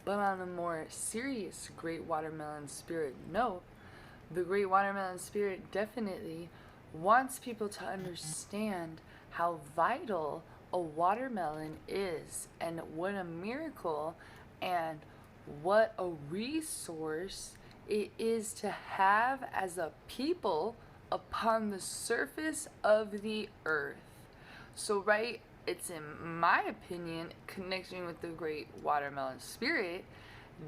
But on a more serious Great Watermelon Spirit note, the Great Watermelon Spirit definitely wants people to understand how vital a watermelon is and what a miracle and what a resource it is to have as a people upon the surface of the earth. So, right, it's in my opinion, connecting with the Great Watermelon Spirit,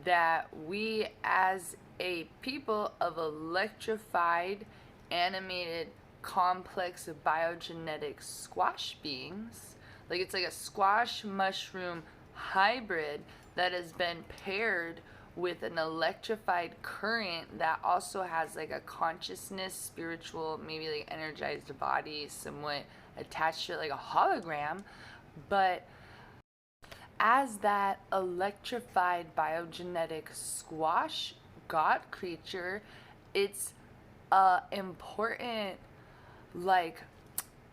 that we as a people of electrified, animated, complex biogenetic squash beings, like it's like a squash mushroom hybrid that has been paired with an electrified current that also has like a consciousness, spiritual, maybe like energized body, somewhat attached to it like a hologram. But as that electrified biogenetic squash god creature, it's a important like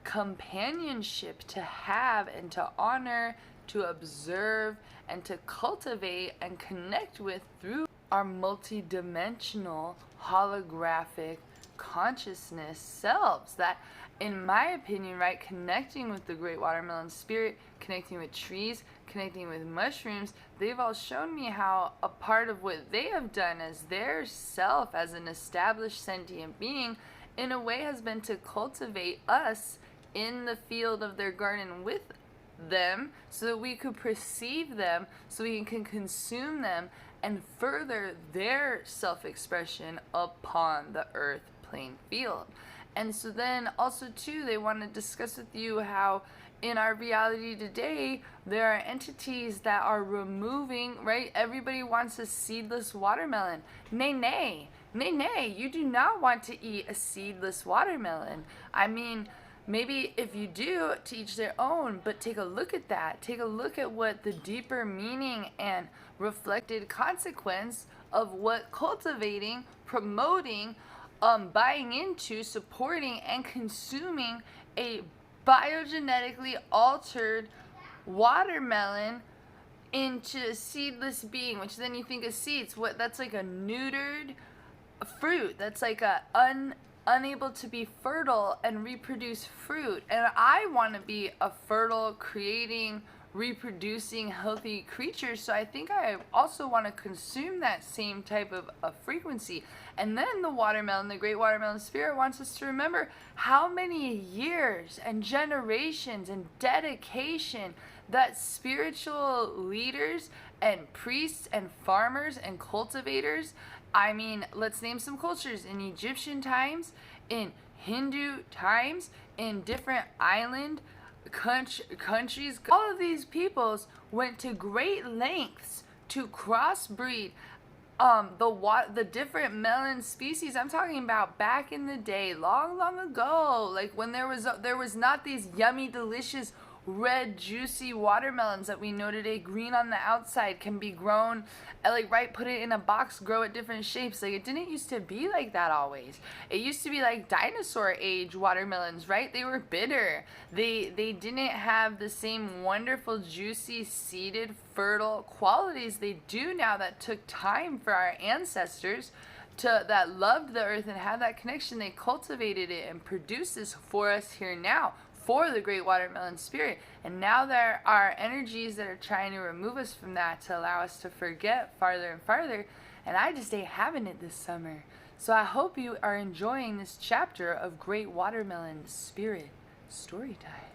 companionship to have and to honor, to observe, and to cultivate and connect with through our multidimensional holographic consciousness selves. That, in my opinion, right, connecting with the Great Watermelon Spirit, connecting with trees, connecting with mushrooms, they've all shown me how a part of what they have done as their self, as an established sentient being, in a way has been to cultivate us in the field of their garden with them so that we could perceive them, so we can consume them and further their self-expression upon the earth plane field. And so then also too, they want to discuss with you how in our reality today there are entities that are removing, right? Everybody wants a seedless watermelon. Nay, nay, nay, nay, you do not want to eat a seedless watermelon. I mean, maybe if you do, to each their own, but take a look at that. Take a look at what the deeper meaning and reflected consequence of what cultivating, promoting, buying into, supporting, and consuming a biogenetically altered watermelon into a seedless being, which then you think of seeds. What, that's like a neutered fruit. That's like a unable to be fertile and reproduce fruit. And I want to be a fertile, creating, reproducing, healthy creature. So I think I also want to consume that same type of frequency. And then the watermelon, the Great Watermelon Spirit, wants us to remember how many years and generations and dedication that spiritual leaders and priests and farmers and cultivators, I mean, let's name some cultures in Egyptian times, in Hindu times, in different island countries. All of these peoples went to great lengths to crossbreed the different melon species. I'm talking about back in the day, long, long ago, like when there was not these yummy, delicious red juicy watermelons that we know today, green on the outside, can be grown like, right, put it in a box, grow at different shapes. Like, it didn't used to be like that always. It used to be like dinosaur age watermelons, right? They were bitter. They didn't have the same wonderful juicy seeded fertile qualities they do now, that took time for our ancestors that loved the earth and had that connection. They cultivated it and produced this for us here now, for the Great Watermelon Spirit. And now there are energies that are trying to remove us from that, to allow us to forget farther and farther. And I just ain't having it this summer. So I hope you are enjoying this chapter of Great Watermelon Spirit Story Time.